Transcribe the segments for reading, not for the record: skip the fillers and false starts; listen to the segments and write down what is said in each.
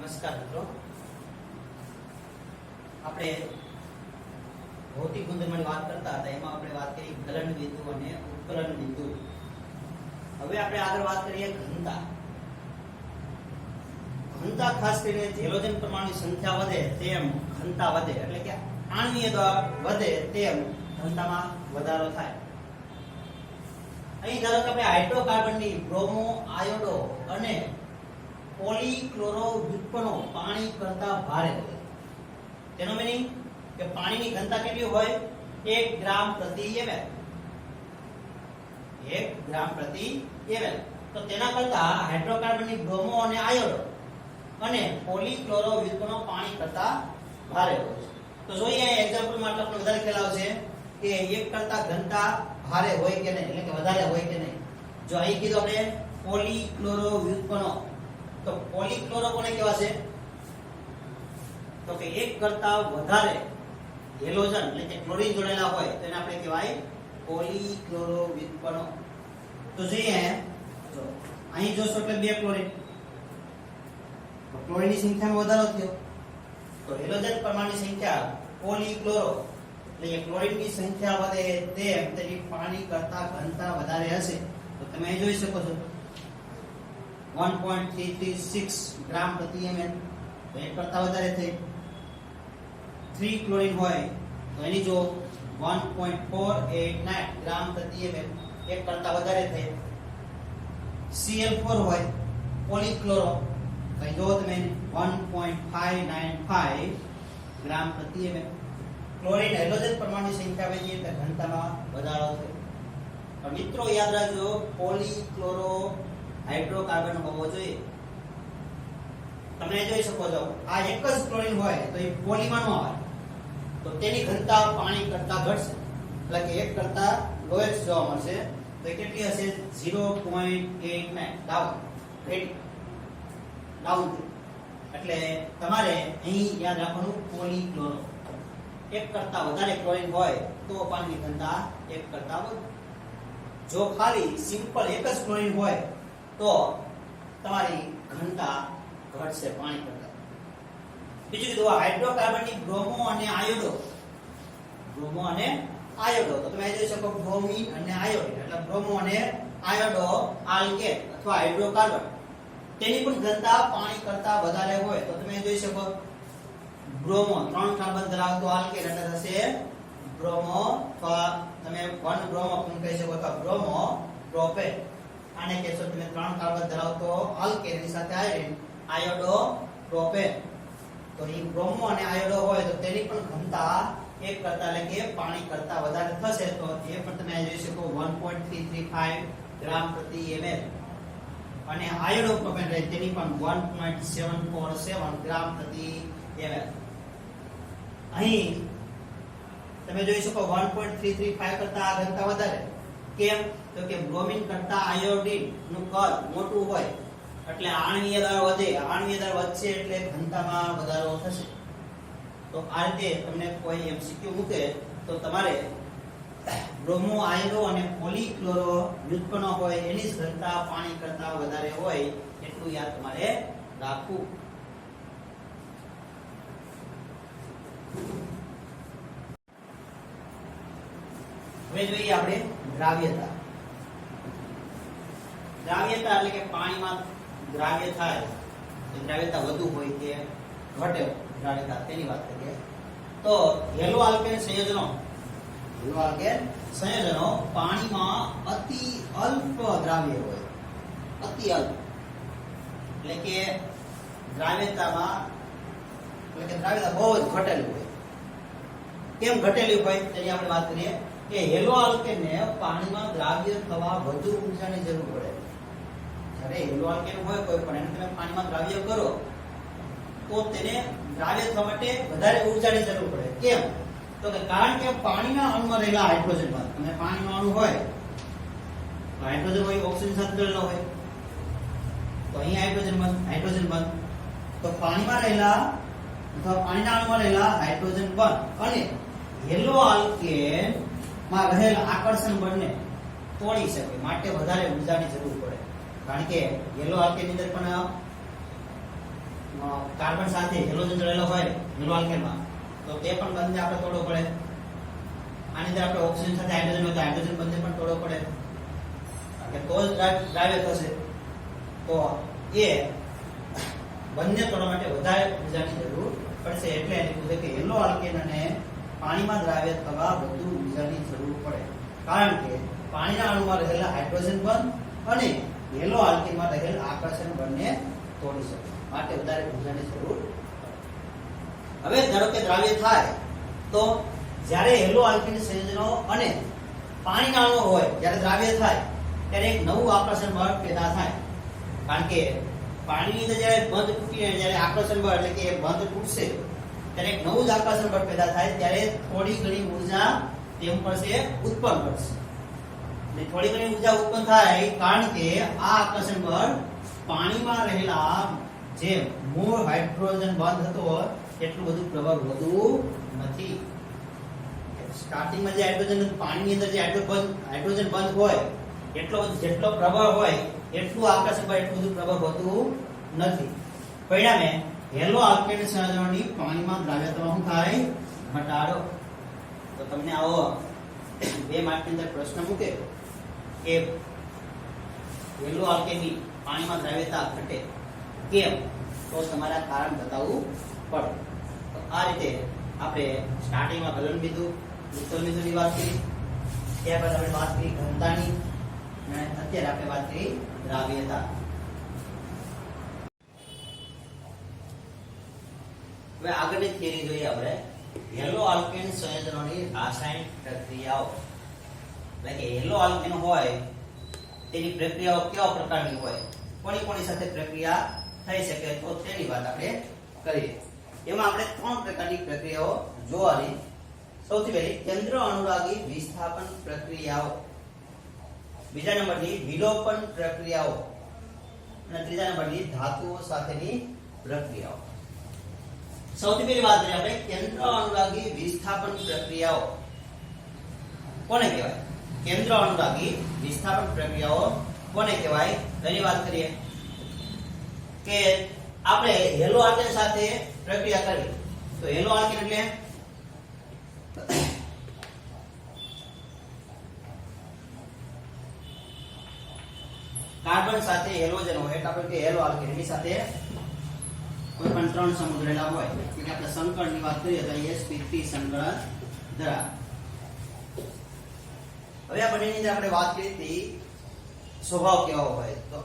નમસ્કાર મિત્રો, આપણે ભૌતિક ગુણધર્મની વાત કરતા હતા. એમાં આપણે વાત કરી ગલન બિંદુ અને ઉત્કલન બિંદુ. હવે આપણે આગળ વાત કરીએ ઘનતા. ઘનતા ખાસ કરીને હેલોજન પરમાણુની સંખ્યા વધે તેમ ઘનતા વધે, એટલે કે આણ્વીય દળ વધે તેમ ઘનતામાં વધારો થાય. અહીં ધારો કે આપણે હાઇડ્રોકાર્બનની બ્રોમો, આયોડો અને પોલીક્લોરો વ્યુત્પન્નો પાણી કરતા ભારે હોય. તેનો મીનિંગ કે પાણીની ઘનતા કેટલી હોય? 1 ગ્રામ પ્રતિ ml. 1 ગ્રામ પ્રતિ ml. તો તેના કરતા હાઇડ્રોકાર્બનની બ્રોમો અને આયોડો અને પોલીક્લોરો વ્યુત્પન્નો પાણી કરતા ભારે હોય છે. તો જોઈએ એક્ઝામ્પલમાં આપણે વધારે ખ્યાલ આવશે કે એક કરતા ઘનતા ભારે હોય કે નહીં, એટલે કે વધારે હોય કે નહીં. જો અહીં કીધું આપણે પોલીક્લોરો વ્યુત્પન્નો, તો પોલીક્લોરો કોને કહેવાશે? તો કે એક કરતા વધારે હેલોજન એટલે કે ક્લોરીન જોડેલા હોય તો એને આપણે કહેવાય પોલીક્લોરો વ્યુત્પન્નો. તો જોઈએ જો અહીં જોશો એટલે 2 ક્લોરીન, તો ક્લોરીનની સંખ્યામાં વધારો થયો. તો હેલોજન પરમાણુની સંખ્યા પોલીક્લોરો એટલે કે ક્લોરીનની સંખ્યા વધે તેમ તેની પાણી કરતા ઘનતા વધારે હશે. તો તમે જોઈ શકો છો 1.336 ગ્રામ પ્રતિ ml, તો એક કરતા વધારે થઈ. 3 ક્લોરીન હોય તો એની જો 1.489 ગ્રામ પ્રતિ ml, એક કરતા વધારે થઈ. Cl4 હોય પોલીક્લોરો, તો જો તમે 1.595 ગ્રામ પ્રતિ ml. ક્લોરીન હેલોજન પરમાણુની સંખ્યા વધે એટલે ઘનતામાં વધારો થયો. પણ મિત્રો યાદ રાખજો, પોલીક્લોરો હાઇડ્રોકાર્બન હોવો જોઈએ. તમે જોઈ શકો છો આ એક જ ક્લોરીન હોય તો એ પોલીમાં ન આવે, તો તેની ઘનતા પાણી કરતા ઘટશે, એટલે કે એક કરતા લોએસ્ટ જોવા મળશે. તો એ કેટલી હશે? 0.89 ડાઉન એટલે તમારે અહીં યાદ રાખવાનું પોલીક્લોરો. એક કરતા વધારે ક્લોરીન હોય તો પાણીની ઘનતા એક કરતા વધુ. જો ખાલી સિમ્પલ એક જ ક્લોરીન હોય તો તમારી ઘનતા ઘટશે પાણી કરતા. બીજું કીધું હાઇડ્રોકાર્બનની બ્રોમો અને આયોડો. બ્રોમો અને આયોડો, તો તમે જોઈ શકો બ્રોમિન અને આયોડિન, એટલે બ્રોમો અને આયોડો આલ્કેન અથવા હાઇડ્રોકાર્બન, તેની પણ ઘનતા પાણી કરતા વધારે હોય. તો તમે જોઈ શકો બ્રોમો 3 કાર્બન ધરાવતો આલ્કેન એટલે થશે બ્રોમો, અથવા તમે 1 બ્રોમો પણ કહી શકો, અથવા બ્રોમો પ્રોપેન. આને કહેશો તમે 3 કાર્બન ધરાવતો આલ્કેન એની સાથે આયોડિન, આયોડો પ્રોપેન. તો એ બ્રોમો અને આયોડો હોય તો તેની પણ ઘનતા એક કરતા એટલે કે પાણી કરતા વધારે થશે. તો એ પણ તમે જોઈ શકો 1.335 ગ્રામ પ્રતિ ml. અને આયોડો પ્રોપેન રહે તેની પણ 1.747 ગ્રામ પ્રતિ ml. અહીં તમે જોઈ શકો 1.335 કરતા આ ઘનતા વધારે. કેમ? તો કે બ્રોમિન કરતા આયોડિન નું કદ મોટું હોય એટલે આણ્વીય દળ વધે. આણ્વીય દળ વધશે એટલે ઘનતામાં વધારો થશે. તો આ રીતે તમને કોઈ એમસીક્યુ મૂકે તો તમારે બ્રોમો, આયોડો અને પોલીક્લોરો વ્યુત્પન્નો હોય એની જ ઘનતા પાણી કરતા વધારે હોય એટલું યાદ તમારે રાખવું. હવે જોઈએ આપણે દ્રાવ્યતા. દ્રાવ્યતા એટલે કે પાણીમાં દ્રાવ્ય થાય, દ્રાવ્યતા વધુ હોય કે ઘટે દ્રાવ્યતા, તેની વાત કરીએ. તો હેલો આલ્કેન સંયોજનો પાણીમાં અતિ અલ્પ દ્રાવ્ય હોય. અતિ અલ્પ એટલે કે દ્રાવ્યતામાં એટલે કે દ્રાવ્યતા બહુ જ ઘટેલી હોય. કેમ ઘટેલી હોય તેની આપણે વાત કરીએ કે હેલો આલ્કેનને પાણીમાં દ્રાવ્ય થવા વધુ ઊર્જાની જરૂર પડે. જ્યારે હેલો આલ્કેન હોય કોઈ પણ એને તમે પાણીમાં દ્રાવ્ય કરો તો તેને દ્રાવ્ય થવા માટે વધારે ઊર્જાની જરૂર પડે. કેમ? તો કે કારણ કે પાણીના અણુમાં રહેલા હાઇડ્રોજન બંધ, અને પાણીનો અણુ હોય તો હાઇડ્રોજન હોય ઓક્સિજન સાથે જોડેલો હોય, તો અહીં હાઇડ્રોજન બંધ. તો પાણીમાં રહેલા અથવા પાણીના અણુમાં રહેલા હાઇડ્રોજન બંધ અને હેલો આલ્કેન માં રહેલ આકર્ષણ બળને તોડી શકે, માટે વધારે ઊર્જાની જરૂર પડે. કારણ કે યેલો આલ્કેન ની અંદર પણ કાર્બન સાથે હેલોજન જોડેલો હોય હેલો આલ્કેનમાં તો તે પણ બંધને આપણે તોડવો પડે. આની અંદર આપણે ઓક્સિજન સાથે હાઇડ્રોજન હોય તો હાઇડ્રોજન બંધને પણ તોડવો પડે કે તો જ દ્રાવ્ય થશે. તો એ બંને તોડવા માટે વધારે ઉર્જાની જરૂર પડશે. એટલે એને પૂછે કે હેલો આલ્કેન અને પાણીમાં દ્રાવ્ય થવા વધુ ઉર્જાની જરૂર પડે, કારણ કે પાણીના અણુમાં રહેલા હાઇડ્રોજન બંધ અને હેલો આલ્કેનમાં રહેલ આકર્ષણ બંને તોડી શકે, માટે વધારે ઉર્જાની જરૂર. હવે ધારો કે દ્રાવ્ય થાય તો જ્યારે હેલો આલ્કેન સંયોજનો અને પાણીના અણુ હોય જ્યારે દ્રાવ્ય થાય ત્યારે એક નવું આકર્ષણ બળ પેદા થાય, કારણ કે પાણીની અંદર જ્યારે બંધ તૂટીને જ્યારે આકર્ષણ બળ એટલે કે બંધ તૂટશે ત્યારે એક નવું જ આકર્ષણ બળ પેદા થાય ત્યારે થોડી ઘણી ઉર્જા તેમ પડશે ઉત્પન્ન કરશે. અને થોડી ઘણી ઉર્જા ઉત્પન્ન થાય કારણ કે આ આકર્ષણ બળ પાણીમાં રહેલા જે મૂળ હાઇડ્રોજન બંધ હતો એટલું બધું પ્રબળ હોતું નથી. સ્ટાર્ટિંગમાં જે હાઇડ્રોજન પાણીની અંદર જે હાઇડ્રોજન બંધ હોય જેટલો પ્રબળ હોય એટલું આકર્ષણ બળ એટલું બધું પ્રબળ હોતું નથી. પરિણામે હેલો આલ્કેન સંયોજનોની પાણીમાં દ્રાવ્યતામાં શું થાય? ઘટાડો. તો તમને આવો 2 માર્કની અંદર પ્રશ્ન મૂકે કે હેલો આલ્કેનની પાણીમાં દ્રાવ્યતા ઘટે કેમ, તો તમારા કારણ બતાવવું પડે. તો આ રીતે આપણે સ્ટાર્ટિંગમાં ગલનબિંદુ ઉત્તરબિંદુની વાત કરી, ત્યારબાદ આપણે વાત કરી ઘનતાની અને અત્યારે આપણે વાત કરી દ્રાવ્યતા. હવે આગળની થિયરી જોઈએ આપણે હેલો આલ્કેન સંયોજનોની રાસાયણિક પ્રક્રિયાઓ. એટલે કે હેલો આલ્કેન હોય તેની પ્રક્રિયાઓ કેવા પ્રકારની હોય, કોની સાથે પ્રક્રિયા થઈ શકે તો તેની વાત આપણે કરીએ. એમાં આપણે 3 પ્રકારની પ્રક્રિયાઓ જોવાની. સૌથી પહેલી કેન્દ્ર અનુરાગી વિસ્થાપન પ્રક્રિયાઓ, બીજા નંબરની વિલોપન પ્રક્રિયાઓ અને ત્રીજા નંબરની ધાતુઓ સાથેની પ્રક્રિયાઓ. સૌથી પહેલી વાત કરીએ આપણે કેન્દ્ર અનુરાગી વિસ્થાપન પ્રક્રિયાઓ કોને કહેવાય? કેન્દ્ર અનુરાગી વિસ્થાપન પ્રક્રિયાઓ કોને કહેવાય એની વાત કરીએ કે આપણે હેલો આલ્કેન સાથે પ્રક્રિયા કરી તો હેલો આલ્કેન એટલે કાર્બન સાથે હેલોજન હોય એટલે આપણે કે હેલો આલ્કેન. એની સાથે કોઈ પણ 3 સમૂહ રહેલા હોય કે આપણે સંકળની વાત કરીએ તો sp3 સંકળન ધરાવે. હવે આ બંનેની અંદર આપણે વાત કરી હતી સ્વભાવ કેવો હોય તો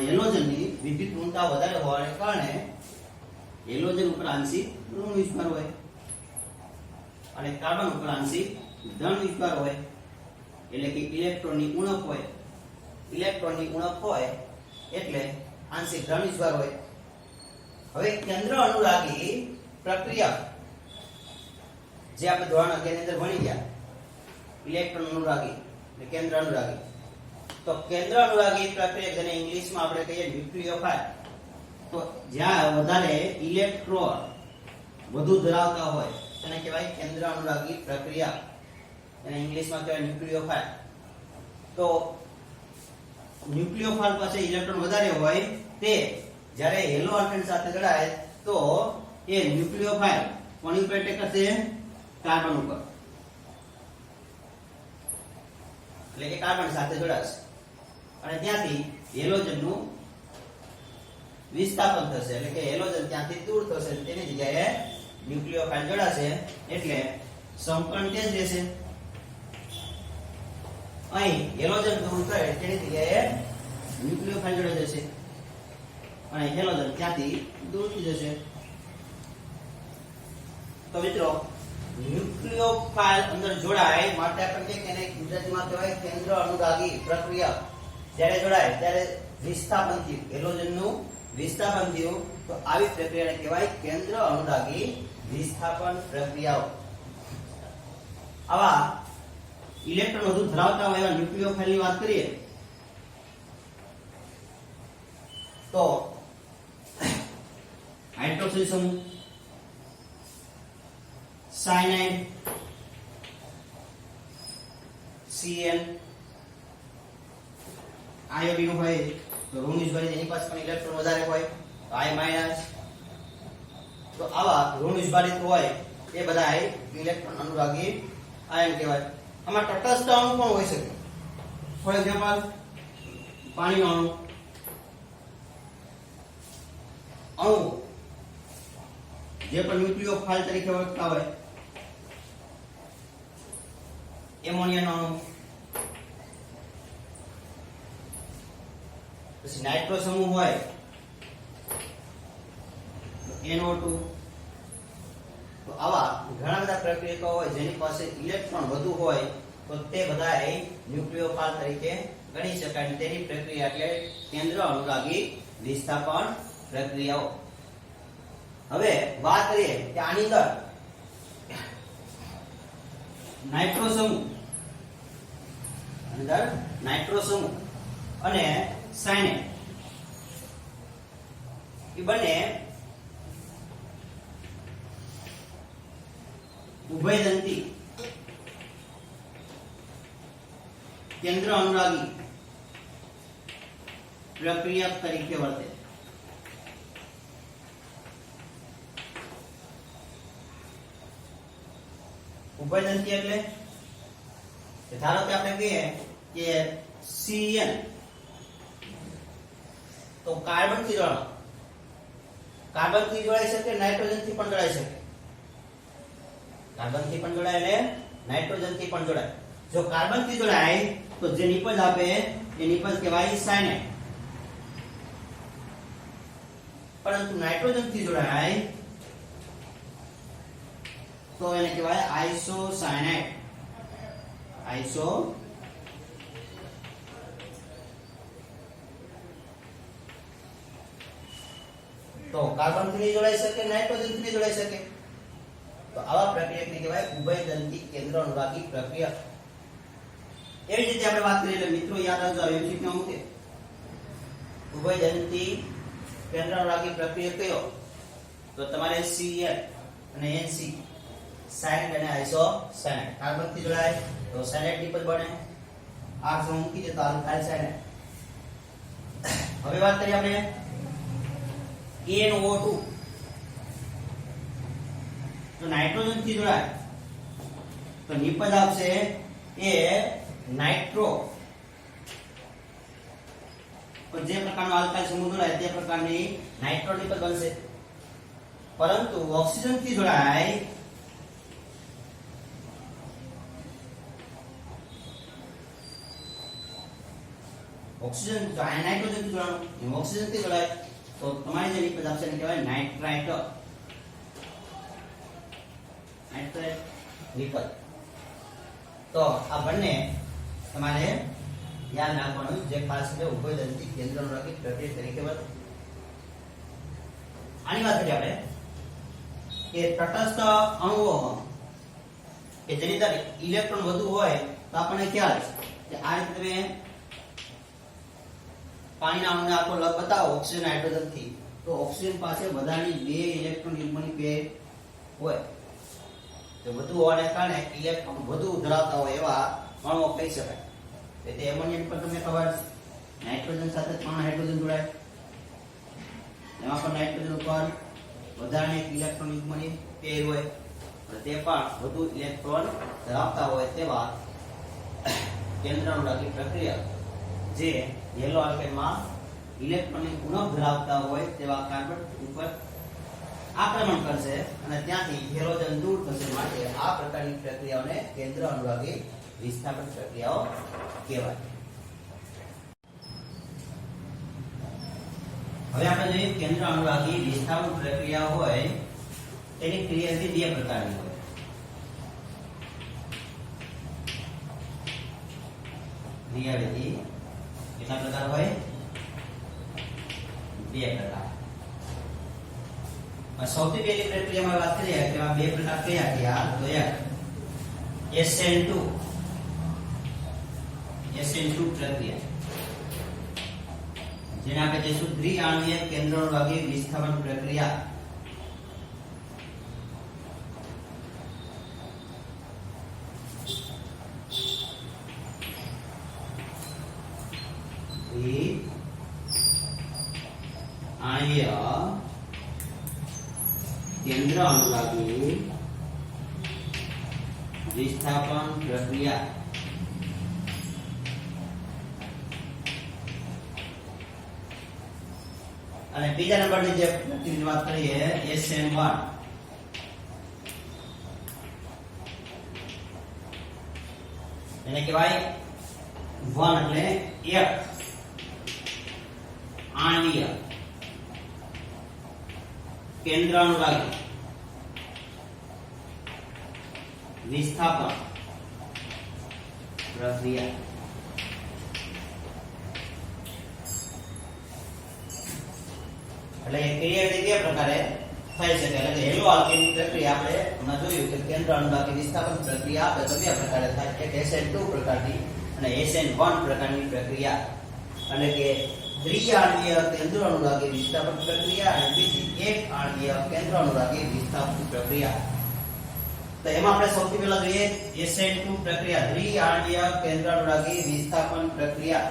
હેલોજનની વિદ્યુત ઋણતા વધારે હોવાને કારણે હેલોજન ઉપર આંશિક ઋણ વિસ્ભાર હોય અને કાર્બન ઉપર આંશિક ધન વિસ્ભાર હોય, એટલે કે ઇલેક્ટ્રોનની ઉણપ હોય. ઇલેક્ટ્રોનની ઉણપ હોય એટલે આંશિક ધન વિસ્ભાર હોય. હવે કેન્દ્ર અનુરાગી પ્રક્રિયા જે આપણે ધોરણ 11 ની અંદર ભણી ગયા ઇલેક્ટ્રોન અનુરાગી એટલે કેન્દ્ર અનુરાગી. તો કેન્દ્ર અનુરાગી પ્રક્રિયા જેને ઇંગ્લિશમાં આપણે કહીએ ન્યુક્લિયોફાઇલ, તો જ્યાં વધારે ઇલેક્ટ્રોન વધુ ધરાવતા હોય તેને કહેવાય કેન્દ્ર અનુરાગી પ્રક્રિયા, એને ઇંગ્લિશમાં કહેવાય ન્યુક્લિયોફાઇલ. તો ન્યુક્લિયોફાઇલ પાસે ઇલેક્ટ્રોન વધારે હોય તે જ્યારે હેલો આલ્કેન સાથે જોડાય તો એ ન્યુક્લિયોફાઇલ કોની ઉપર એટેક કરશે? કાર્બન ઉપર, એટલે કે કાર્બન સાથે જોડાશે અને ત્યાંથી હેલોજનનું વિસ્થાપન થશે, એટલે કે હેલોજન ત્યાંથી દૂર થશે, તેની જગ્યાએ ન્યુક્લિયોફાઇલ જોડાશે એટલે સંકળન તે જ રહેશે. અહીં હેલોજન દૂર થાય તેની જગ્યાએ ન્યુક્લિયોફાઇલ જોડાઈ જશે અને હેલોજન ત્યાંથી દૂર થઈ જશે. તો મિત્રો ન્યુક્લિયોફાઇલ અંદર જોડાય માટે આપણે કે એને ગુજરાતીમાં કહેવાય કેન્દ્ર અનુરાગી પ્રક્રિયા. જ્યારે જોડાય ત્યારે વિસ્થાપન થયું, હેલોજનનું વિસ્થાપન થયું, તો આવી પ્રક્રિયાને કહેવાય કેન્દ્ર અનુરાગી વિસ્થાપન પ્રક્રિયાઓ. આવા ઇલેક્ટ્રોન વધુ ધરાવતા હોય એવા ન્યુક્લિયોફાઇલની વાત કરીએ તો હાઇડ્રોક્સિલ સમૂહ, સાયનાઇડ, Cl, આયોડીન હોય તો ઋણ વિસ્ભારી એની પાસે પણ ઇલેક્ટ્રોન વધારે હોય I માઈનસ. તો આવા ઋણ વિભાજિત હોય એ બધા ઇલેક્ટ્રોન અનુરાગી આયન કહેવાય. આમાં તટસ્થ અણુ પણ હોઈ શકે. ફોર એક્ઝામ્પલ પાણીનો અણુ જે પણ ન્યુક્લિયોફાઇલ તરીકે ઓળખતા હોય, એમોનિયાનો અણુ, પછી નાઇટ્રો સમૂહ હોય NO2. તો આવા ઘણા બધા પ્રક્રિયકો હોય જેની પાસે ઇલેક્ટ્રોન વધુ હોય તો તે બધા ન્યુક્લિયોફાઇલ તરીકે ગણી શકાય. તેની પ્રક્રિયા એટલે કેન્દ્ર અનુરાગી વિસ્થાપન પ્રક્રિયાઓ. હવે વાત કરીએ કે આની અંદર નાઇટ્રો સમૂહ અને સાયનાઇડ એ બંને ઉભયદંતી કેન્દ્ર અનુરાગી પ્રક્રિયા તરીકે વર્તે. ઉભયદંતી એટલે ધારો કે આપણે કહીએ કે CN તો કાર્બન થી જોડાઈ શકે, નાઇટ્રોજન થી પણ જોડાઈ શકે. કાર્બન થી પણ જોડાય એટલે નાઇટ્રોજન થી પણ જોડાય. જો કાર્બન થી જોડાય તો જે નિપજ આપે એ નિપજ કહેવાય સાયનાઇડ. પરંતુ નાઇટ્રોજન થી જોડાય તો એને કહેવાય આઇસોસાયનાઇડ. તો કાર્બન થી જોડાઈ શકે, નાઇટ્રોજન થી જોડાઈ શકે. તો આવા પ્રક્રિયાને કહેવાય ઉભયદંતી કેન્દ્ર અનુરાગી પ્રક્રિયા. એવી રીતે આપણે વાત કરી એટલે મિત્રો યાદ રાખજો એમસીક્યુ માં મૂકે ઉભયદંતી કેન્દ્ર અનુરાગી પ્રક્રિયા કયો તો તમારે Cl અને NC સાયનાઇડ અને આઇસોસાયનાઇડ. કાર્બન થી જોડાય તો સાયનાઇડ નિપજ બને. આ સમૂહ મૂકી દે તો આલ્કાઇલ સાયનાઇડ. હવે વાત કરીએ આપણે NO2 તો નાઇટ્રોજન થી જોડાય તો નિપજ આપશે એ નાઇટ્રો. તો જે પ્રકારનો આલ્કાઇલ સમૂહ જોડાય તે પ્રકારની નાઇટ્રો નિપજ બનશે. પરંતુ ઓક્સિજન થી જોડાય ઓક્સિજન નાઇટ્રોજન થી જોડાણું ઓક્સિજન થી જોડાય તો તમારી જે નિપજ આપશે એને કહેવાય નાઇટ્રાઇટ નિપજ. તો આ બંને તમારે ધ્યાન રાખવાનું જે ખાસ છે ઉભયદંતી કેન્દ્ર અનુરાગી પ્રક્રિયા તરીકે વર્તે. આની વાત કરીએ આપણે કે તટસ્થ અણુઓ કે જેની અંદર ઇલેક્ટ્રોન વધુ હોય તો આપણને ખ્યાલ છે કે આ રીતે તમે પાણીના અણુને આખો લગ બતાવો ઓક્સિજન હાઇડ્રોજન થી તો ઓક્સિજન પાસે વધારાની 2 ઇલેક્ટ્રોન યુગ્મની પેર હોય. તો વધુ હોવાને કારણે ઇલેક્ટ્રોન વધુ ધરાવતા હોય એવા અણુઓ કહી શકાય. એટલે એમોનિયા પર તમને ખબર નાઇટ્રોજન સાથે 3 હાઇડ્રોજન જોડાય, એમાં પણ નાઇટ્રોજન ઉપર વધારાની ઇલેક્ટ્રોન યુગ્મની પેર હોય તે પણ વધુ ઇલેક્ટ્રોન ધરાવતા હોય તેવા કેન્દ્ર અનુરાગી પ્રક્રિયા જે યેલો આલ્કેનમાં ઇલેક્ટ્રોનની ઉણપ ધરાવતા હોય તેવા કાર્બન ઉપર આક્રમણ કરશે અને ત્યાંથી હેલોજન દૂર થશે. માટે આ પ્રકારની પ્રક્રિયાઓને કેન્દ્ર અનુરાગી વિસ્થાપન પ્રક્રિયાઓ કહેવાય. હવે આપણે જોઈએ કેન્દ્ર અનુરાગી વિસ્થાપન પ્રક્રિયા હોય તેની ક્રિયાવિધિ 2 પ્રકારની હોય. ક્રિયાવિધિ કેટલા પ્રકાર હોય? 2 પ્રકાર. સૌથી પહેલી પ્રક્રિયામાં વાત કરીએ કે આ 2 પ્રકાર કયા કયા તો એક SN2 પ્રક્રિયા જેને આપણે કહીશું દ્વિઆણ્વીય કેન્દ્ર અનુરાગી વિસ્થાપન પ્રક્રિયા. આણ્વીય કેન્દ્ર અનુરાગી વિસ્થાપન પ્રક્રિયા. અને બીજા નંબરની જે પ્રક્રિયાની વાત કરીએ SN1, એને કહેવાય 1 એટલે એક આણ્વીય કેન્દ્ર અનુરાગી વિસ્થાપન પ્રક્રિયા. એટલે ક્રિયા બે પ્રકારે થઈ શકે. એટલે હેલો આલ્કેની પ્રક્રિયા આપણે હમણાં જોયું કે કેન્દ્ર અનુરાગી વિસ્થાપન પ્રક્રિયા આપણે તો બે પ્રકારે થાય, એક SN2 પ્રકારની અને SN1 પ્રકારની પ્રક્રિયા. એટલે કે દ્વિઆણ્વીય કેન્દ્ર અનુરાગી વિસ્થાપન પ્રક્રિયા અને બીજી એક આણ્વીય કેન્દ્ર અનુરાગી વિસ્થાપન પ્રક્રિયા. તો એમાં આપણે સૌથી પહેલા જોઈએ SN2 પ્રક્રિયા, દ્વિઆણ્વીય કેન્દ્ર અનુરાગી વિસ્થાપન પ્રક્રિયા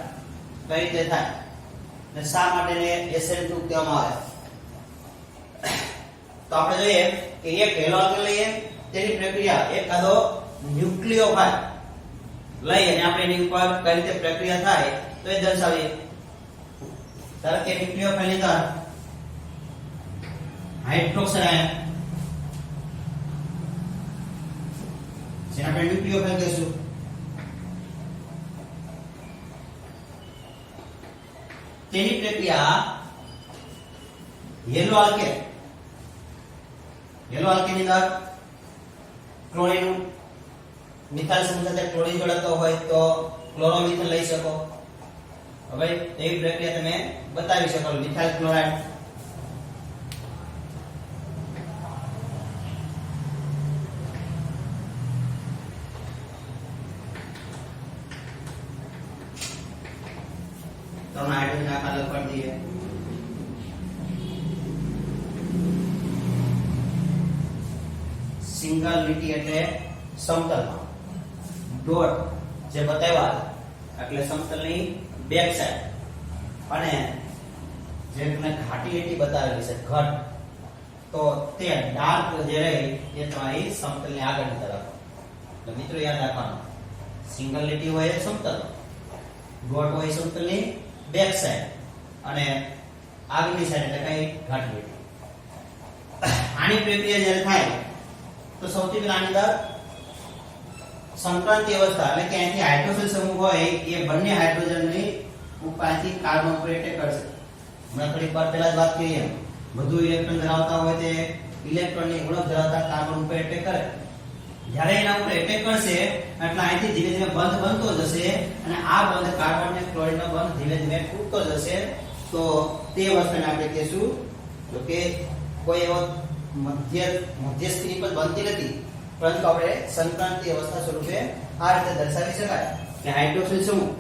કઈ રીતે થાય ને શા માટે ને SN2 કહેવામાં આવે. તો આપણે જોઈએ કે એક હેલો આલ્કેન લઈએ, તેની પ્રક્રિયા એક કાદો ન્યુક્લિયોફાઇલ લઈ અને આપણે એની ઉપર કઈ રીતે પ્રક્રિયા થાય તો એ દર્શાવીએ. ધારો કે ન્યુક્લિયોફાઇલ ની અંદર હાઇડ્રોક્સાઇડ આયન, જેને આપણે ન્યુક્લિયોફાઇલ કહીશું, તેની પ્રક્રિયા યેલો આલ્કેન ની અંદર ક્લોરીન મિથાઇલ સમૂહ સાથે ક્લોરીન જોડાતો હોય તો ક્લોરોમિથેન લઈ શકો. હવે એવી પ્રક્રિયા તમે બતાવી શકો. મિથાઇલ ક્લોરાઇડ ત્રણ હાઇડ્રોજન આકાર અલગ કરી દઈએ. સિંગલ લીટી એટલે સમતલમાં, ડોટ જે બતાવ્યા એટલે સમતલની બેક સાઈડ, અને જે તમને ઘાટી લીટી બતાવેલી છે ઘટ, તો તે ડાર્ક જે રહી એ તમારી સમતલની આગળની તરફ. એટલે મિત્રો યાદ રાખવાનું, સિંગલ લીટી હોય એ સમતલ, ડોટ હોય સમતલની બેક સાઈડ અને આગળની સાઈડ એટલે કઈ ઘાટી લીટી. આની પ્રક્રિયા જ્યારે થાય તો સૌથી પહેલા આની અંદર સંક્રાંતિ અવસ્થા એટલે કે અહીંથી હાઇડ્રોજન સમૂહ હોય એ બંને હાઇડ્રોજનની ઉપરથી કાર્બન ઉપર એટેક કરશે. હમણાં થોડીક વાર પહેલા જ વાત કરી એમ, વધુ ઇલેક્ટ્રોન ધરાવતા હોય તે ઇલેક્ટ્રોનની ગુણક ધરાવતા કાર્બન ઉપર એટેક કરે. જ્યારે એના ઉપર એટેક કરશે એટલે અહીંથી ધીમે ધીમે બંધ બનતો જશે અને આ બંધ કાર્બન અને ક્લોરીનનો બંધ ધીમે ધીમે તૂટતો જશે. તો તે અવસ્થાને આપણે કહીશું તો કે કોઈ એવો મધ્યસ્થી પણ બનતી નથી, પરંતુ આપણે સંક્રાંતિ અવસ્થા સ્વરૂપે આ રીતે દર્શાવી શકાય કે હાઇડ્રોક્સિલ સમૂહ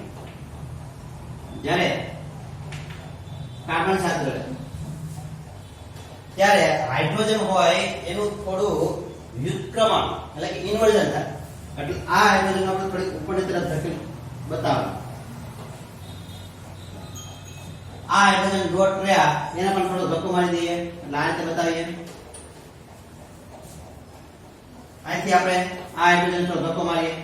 જ્યારે કાર્બન સાથે જોડે ત્યારે હાઇડ્રોજન હોય એનું થોડું વ્યુત્ક્રમણ એટલે કે ઇન્વર્ઝન થાય. એટલે આ હાઇડ્રોજન આપણે થોડી ઉપરની તરફ ધકેલી બતાવો. આ હાઇડ્રોજન ડોટ રહ્યા એને પણ થોડો ધક્કો મારી દઈએ એટલે આ રીતે બતાવીએ. અહીંથી આપણે આ હાઇડ્રોજન થોડો ધક્કો મારીએ,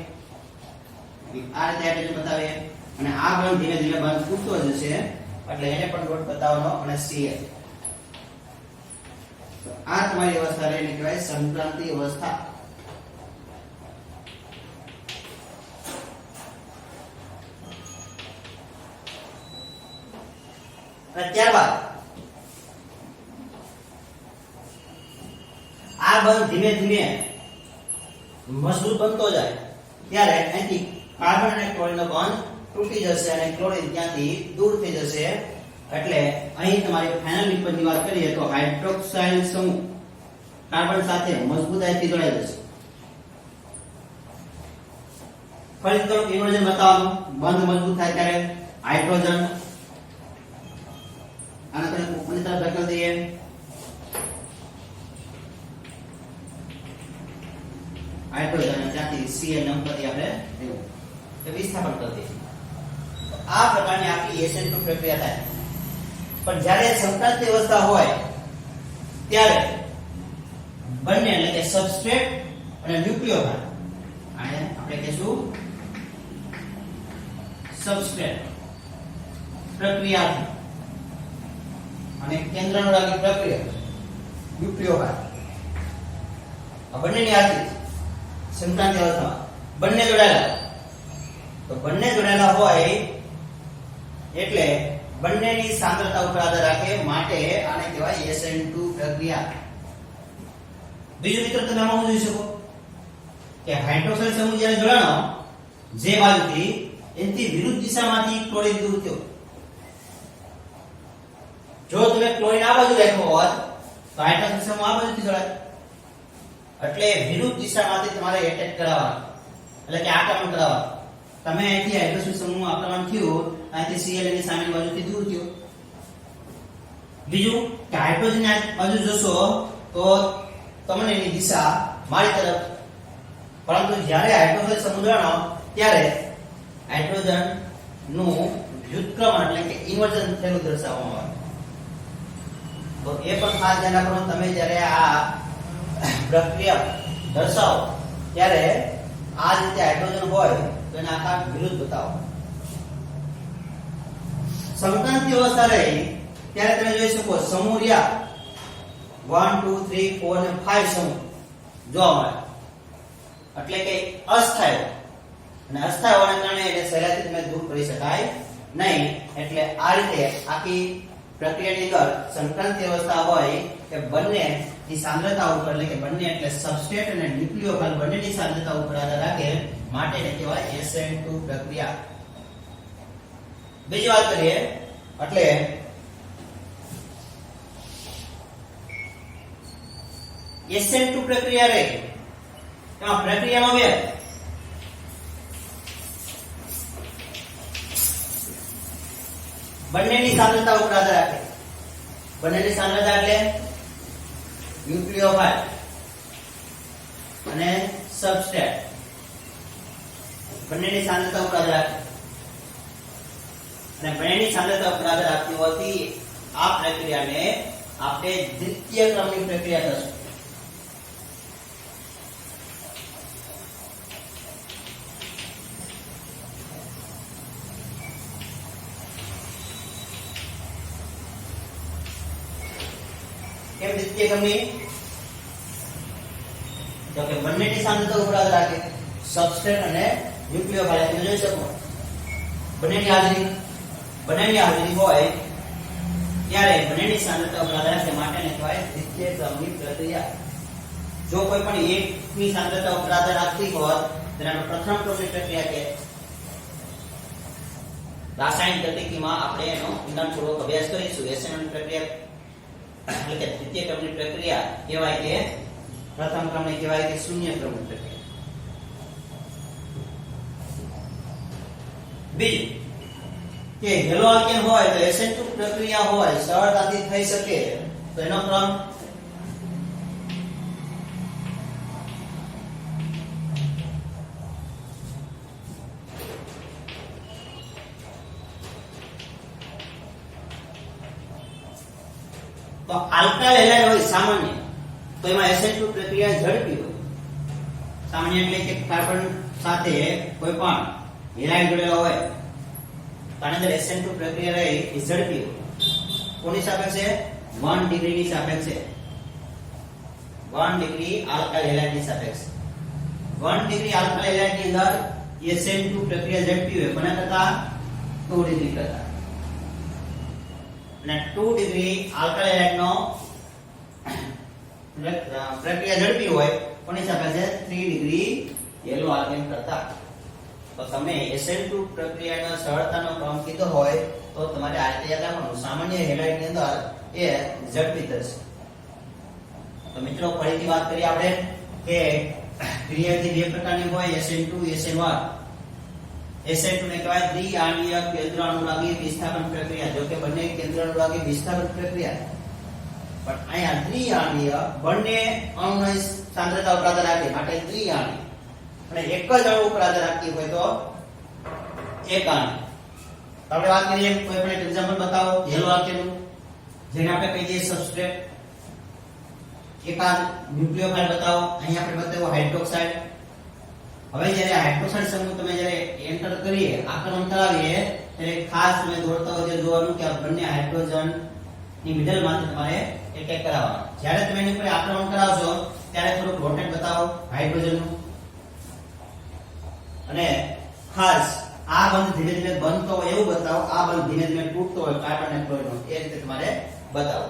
આ રીતે હાઇડ્રોજન બતાવીએ અને આ બંધ ધીમે ધીમે બંધ તૂટતો જશે એટલે એને પણ ડોટ બતાવવાનો અને Cl. આ તમારી અવસ્થા એને કહેવાય સંક્રાંતિ અવસ્થા. અને ત્યારબાદ આ બંધ ધીમે ધીમે મજબૂત બનતો જાય ત્યારે અહીંથી કાર્બન અને ક્લોરીનનો બંધ તૂટી જશે અને ક્લોરીન ત્યાંથી દૂર થઈ જશે. એટલે અહીં તમારી ફાઇનલ નિપજની વાત કરીએ તો હાઇડ્રોક્સાઇલ સમૂહ કાર્બન સાથે મજબૂતાઈથી જોડાઈ જશે. ફરી તો ઇન્વર્ઝન બતાવવાનું, બંધ મજબૂત થાય ત્યારે હાઇડ્રોજન આને તમે ઉપરની તરફ ધકેલી દઈએ. હાઇડ્રોજન ત્યાંથી Cl નંબરથી આપણે વિસ્થાપન કરી દઈએ. આ પ્રકારની આપણી SN2 પ્રક્રિયા થાય. પણ જ્યારે સંક્રાંતિ અવસ્થા હોય ત્યારે બંને એટલે કે સબસ્ટ્રેટ અને ન્યુક્લિયોફાઇલ આને આપણે કહીશું સબસ્ટ્રેટ પ્રક્રિયાથી અને કેન્દ્રનુરાગી પ્રક્રિયા ન્યુક્લિયોફાઇલ આ બંનેની હાજરી સંક્રાંતિ અવસ્થામાં બંને જોડાયેલા તો બંને જોડાયેલા હોય એટલે બંનેની સાંદ્રતા ઉપર આધાર રાખે માટે આને કહેવાય SN2 પ્રક્રિયા. બીજું મિત્ર તમે આમાં જોઈ શકો કે હાઇડ્રોક્સાઇડ સમૂહ જ્યારે જોડાણો જે બાજુથી એની વિરુદ્ધ દિશામાંથી ક્લોરીન દૂર થયો. જો તમે ક્લોરીન આ બાજુ રાખ્યો હોત તો હાઇડ્રોક્સાઇડ સમૂહ આ બાજુથી જોડાય એટલે વિરુદ્ધ દિશામાંથી તમારે એટેક કરાવવાનો એટલે કે આક્રમણ કરાવવાનું. તમે અહીંથી હાઇડ્રોક્સાઇડ સમૂહ આક્રમણ થયું અહીંથી Cl ની સામેની બાજુથી દૂર થયો. બીજું કે હાઇડ્રોજન આ બાજુ જોશો તો તમને એની દિશા મારી તરફ, પરંતુ જ્યારે હાઇડ્રોજન સમૂહ જોડાણો ત્યારે હાઇડ્રોજન નું વ્યુત્ક્રમણ એટલે કે ઇન્વર્ઝન થયેલું દર્શાવવામાં આવે. તો એ પણ ખાસ ધ્યાન રાખવાનું તમે જ્યારે આ પ્રક્રિયા દર્શાવો ત્યારે આ રીતે હાઇડ્રોજન હોય તો એને આકાર વિરુદ્ધ બતાવો. સંક્રાંતિ અવસ્થા રહી ત્યારે તમે જોઈ શકો સમૂહ રહ્યા 1 2 3 4 અને 5 સમૂહ જોવા મળે એટલે કે અસ્થાયી અને અસ્થાયી હોવાને કારણે એટલે સહેલાઈથી તમે દૂર કરી શકાય નહીં. એટલે આ રીતે આખી પ્રક્રિયાની અંદર સંક્રાંતિ અવસ્થા હોય કે બંને ની સાંદ્રતા ઉપર એટલે કે બંને એટલે સબસ્ટ્રેટ અને ન્યુક્લિયોફાઇલ બંનેની સાંદ્રતા ઉપર આધાર રાખે માટે એને કહેવાય SN2 પ્રક્રિયા. બીજી વાત કરીએ એટલે SN2 પ્રક્રિયા રહી એમાં પ્રક્રિયાનો વેગ બંનેની સાંદ્રતા ઉપર આધાર રાખે. બંનેની સાંદ્રતા એટલે ન્યુક્લિયોફાઇલ અને સબસ્ટ્રેટ બંનેની સાંદ્રતા ઉપર આધાર રાખે અને બંનેની સાંદ્રતા ઉપર આધાર રાખતી હોવાથી આ પ્રક્રિયાને આપણે દ્વિતીય ક્રમની પ્રક્રિયા કહીશું. કેમ દ્વિતીય ક્રમની? તો કે બંનેની સાંદ્રતા ઉપર આધાર રાખે સબસ્ટ્રેટ અને ન્યુક્લિયોફાઇલ તમે જોઈ શકો બંનેની હાજરી હોય ત્યારે બંનેની સાંદ્રતા ઉપર આધાર રાખે માટે એને કહેવાય દ્વિતીય ક્રમની પ્રક્રિયા. જો કોઈ પણ એકની સાંદ્રતા ઉપર આધાર રાખતી હોય તો એને પ્રથમ ક્રમની પ્રક્રિયા કહે. રાસાયણિક ગતિકીમાં આપણે એનો ઊંડાણપૂર્વક અભ્યાસ કરીશું. SN1 પ્રક્રિયા એટલે કે દ્વિતીય ક્રમની પ્રક્રિયા કહેવાય કે પ્રથમ ક્રમને કહેવાય કે શૂન્ય ક્રમની પ્રક્રિયા. બીજું કે હેલો આલ્કેન હોય તો SN2 પ્રક્રિયા હોય સરળતાથી થઈ શકે તો એનો ક્રમ તો આલ્કાઇલ હેલાઇડ હોય સામાન્ય તો એમાં SN2 પ્રક્રિયા ઝડપી હોય. સામાન્ય એટલે કે કાર્બન સાથે કોઈ પણ હેલાઇડ જોડેલો હોય તો આની અંદર SN2 પ્રક્રિયા રહે એ ઝડપી હોય. કોની સાપેક્ષે? 1 ડિગ્રી ની સાપેક્ષે 1 ડિગ્રી આલ્કાઇલ હેલાઇડની સાપેક્ષે 1 ડિગ્રી આલ્કાઇલ હેલાઇડ ની અંદર SN2 પ્રક્રિયા ઝડપી હોય કોના કરતા? 2 ડિગ્રી કરતા. અને 2 ડિગ્રી આલ્કાઇલ હેલાઇડનો પ્રક્રિયા ઝડપી હોય કોની સાપેક્ષે? 3 ડિગ્રી યેલો આલ્કેન કરતા. તો તમે SN2 પ્રક્રિયાનો સરળતાનો ક્રમ કીધો હોય તો તમારે આ રીતે યાદ રાખવાનું. સામાન્ય હેલાઇડની અંદર એ ઝડપી થશે. તો મિત્રો ફરીથી વાત કરીએ આપણે કે ક્રિયાથી બે પ્રકારની હોય SN2 SN1. SN2 ને કહેવાય દ્વિઆણ્વીય કેન્દ્ર અનુરાગી વિસ્થાપન પ્રક્રિયા. જો કે બંને કેન્દ્ર અનુરાગી વિસ્થાપન પ્રક્રિયા પણ અહીંયા દ્વિઆણ્વીય બંને અણુની સાંદ્રતા ઉપર આધાર રાખે માટે દ્વિઆણ્વીય અને એક જ અણુ ઉપર આધાર રાખતી હોય તો એક આણ્વીય. આપણે વાત કરીએ કોઈ પણ એક એક્ઝામ્પલ બતાવો હેલો આલ્કેનનું. જેને આપણે કહી દઈએ સબસ્ટ્રેટ. એકાદ ન્યુક્લિયોફાઇલ બતાવો. અહીં આપણે બતાવ્યો હાઇડ્રોક્સાઇડ. હવે જ્યારે હાઇડ્રોક્સાઇડ સમૂહ તમે જ્યારે એન્ટર કરીએ, આક્રમણ કરાવીએ, ત્યારે ખાસ તમે દોડતા હોય જોવાનું કે આ બંને હાઇડ્રોજન ની મિડલમાં તમારે એક કરાવવાનો. જ્યારે તમે એની પર આક્રમણ કરાવશો ત્યારે થોડુંક રોટેટ બતાવો હાઇડ્રોજન નું. અને ખાસ આ બંધ ધીમે ધીમે બનતો હોય એવું બતાવો, આ બંધ ધીમે ધીમે તૂટતો હોય કાર્બન અને ક્લોરીન, એ રીતે તમારે બતાવો.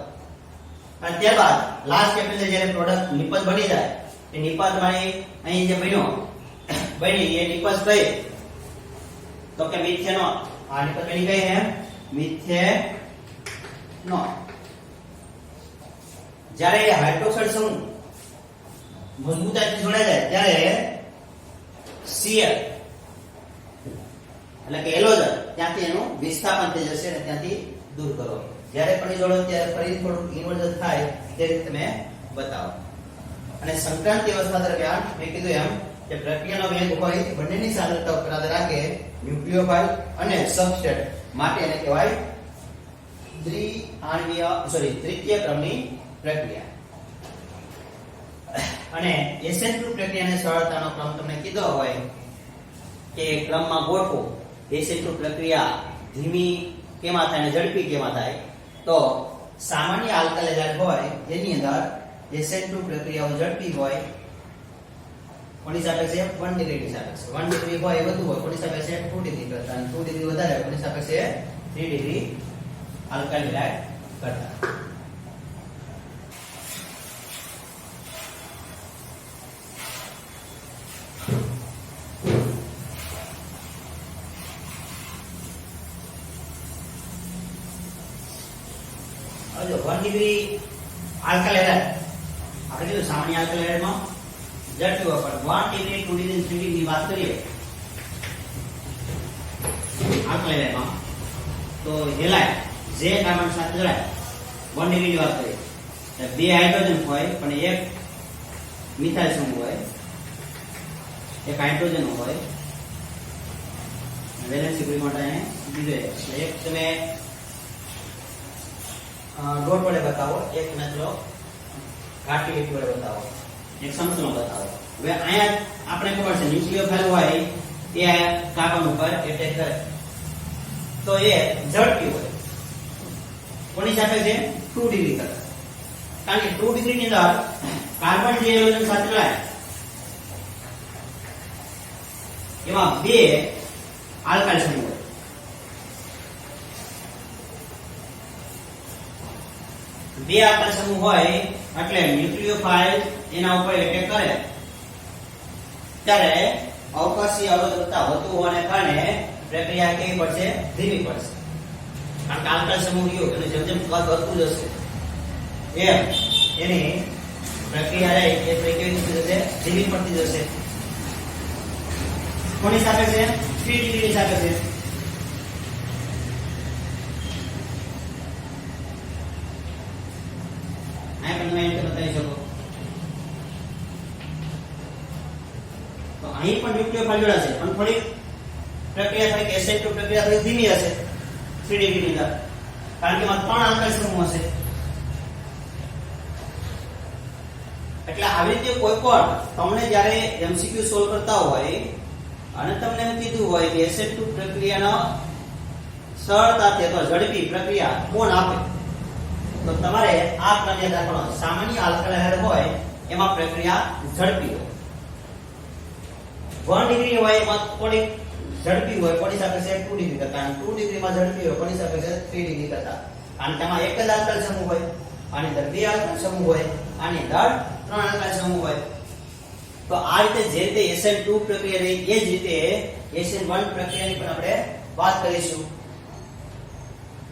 અને ત્યારબાદ લાસ્ટ સ્ટેપ જ્યારે પ્રોડક્ટ નિપજ બની જાય, એ નિપજ તમારી અહીં જે બની એ નિપજ કઈ તો કે મિથેનોલ. આ નિપજ બની ગઈ છે મિથેનોલ. જ્યારે હાઇડ્રોક્સાઇડ સમૂહ મજબૂતાઈથી જોડાઈ જાય ત્યારે Cl એટલે કે હેલોજન ત્યાંથી એનું વિસ્થાપન થઈ જશે અને ત્યાંથી દૂર કરો. જ્યારે પણ જોડો ત્યારે ફરી થોડું ઇન્વર્ઝન થાય તે રીતે તમે બતાવો. અને સંક્રાંતિ અવસ્થા દરમિયાન મેં કીધું એમ કે પ્રક્રિયાનો વેગ હોય બંનેની સાંદ્રતા ઉપર આધાર રાખે ન્યુક્લિયોફાઇલ અને સબસ્ટ્રેટ માટે એને કહેવાય તૃતીય ક્રમની પ્રક્રિયા. અને SN2 પ્રક્રિયાની સરળતાનો ક્રમ તમને કીધો હોય કે ક્રમમાં ગોઠવો. SN2 પ્રક્રિયા ધીમી કેમાં થાય અને ઝડપી કેમાં થાય, તો સામાન્ય આલ્કાઇલ એલાઇડ હોય એની અંદર SN2 પ્રક્રિયાઓ ઝડપી હોય. કોની સાપેક્ષે 1 ડિગ્રી સાપેક્ષે 1 ડિગ્રી હોય એ વધુ હોય, કોની સાપેક્ષે 2 ડિગ્રી કરતા, અને 2 ડિગ્રી વધારે હોય કોની સાપેક્ષે 3 ડિગ્રી આલ્કાઇલ એલાઇડ કરતા. જો 1 ડિગ્રી આલ્કાઇલ એલાઇડ આપણે કીધું સામાન્ય આલ્કાઇલ એલાઇડમાં ઝડપી હોય, પણ 1 ડિગ્રી 2 ડિગ્રી 3 ડિગ્રી વાત કરીએ આલ્કાઇલ એલાઇડમાં, તો હેલાઇડ જે કાર્બન સાથે જોડાય 1 ડિગ્રી ની વાત કરીએ તો બે હાઇડ્રોજન હોય પણ એક મિથાઇલ સમૂહ હોય, એક હાઇડ્રોજન હોય, વેલેન્સી ગ્રુપ માટે બીજો એક તમે ડોટ વડે બતાવો, એક મિત્રો કાટી લીટી વડે બતાવો, એક સમતલ બતાવો. હવે અહીંયા આપણે ખબર છે ન્યુક્લિયોફાઇલ હોય એ કાર્બન ઉપર એટેક કરે તો એ ઝડપી હોય. કોની સાથે છે 2 ડિગ્રી કરતા, કારણ કે 2 ડિગ્રી ની અંદર કાર્બન જે હેલોજન સાથે જોડાય એમાં બે આલ્કાઇલ સમૂહ હોય. બે આલ્કાઇલ સમૂહ હોય એટલે ન્યુક્લિયોફાઇલ એના ઉપર એટેક કરે ત્યારે અવકાશી અવરોધકતા વધુ હોવાને કારણે પ્રક્રિયા કેવી પડશે? ધીમી પડશે. કારણ કે આલ્કાઇલ સમૂહ રહ્યો એટલે જેમ જેમ કદ વધતું જશે એમ એની પ્રક્રિયા રહે એ કેવી થતી જશે? ધીમી પડતી જશે. કોની સાથે છે? 3 ડિગ્રી સાથે છે. આ પણ તમે એમ બતાવી શકો. તો અહીં પણ ન્યુક્લિયોફાઇલ જોડાશે પણ થોડી પ્રક્રિયા થાય કે SN2 પ્રક્રિયા થોડી ધીમી હશે 3 ડિગ્રી ની અંદર, કારણ કે એમાં 3 આલ્કાઇલ સમૂહ હશે. એટલે આવી રીતે કોઈ પણ તમને જ્યારે MCQ સોલ્વ કરતા હોય અને તમને એમ કીધું હોય કે SN2 પ્રક્રિયાનો સરળતાથી અથવા ઝડપી પ્રક્રિયા કોણ આપે, તો તમારે આ ક્રમ યાદ રાખવાનો. સામાન્ય આલ્કાઇલ હોય એમાં પ્રક્રિયા ઝડપી હોય, 1 ડિગ્રી હોય એમાં થોડી ઝડપી હોય, કોની સાથે છે 2 ડિગ્રી કરતા, અને 2 ડિગ્રીમાં ઝડપી હોય કોની સાથે છે 3 ડિગ્રી કરતા. અને તેમાં એક જ આલ્કાઇલ સમૂહ હોય, આની અંદર બે આલ્કાઇલ સમૂહ હોય, આની અંદર 3 આલ્કાઇલ સમૂહ હોય. તો આ રીતે જે રીતે SN2 પ્રક્રિયા રહી એ જ રીતે SN1 પ્રક્રિયાની પણ આપણે વાત કરીશું,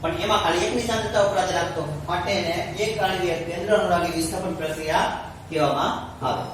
પણ એમાં ખાલી એકની સાંદ્રતા ઉપર આધાર રાખતો માટે એને એક કારણની કેન્દ્ર અનુરાગી વિસ્થાપન પ્રક્રિયા કહેવામાં આવે.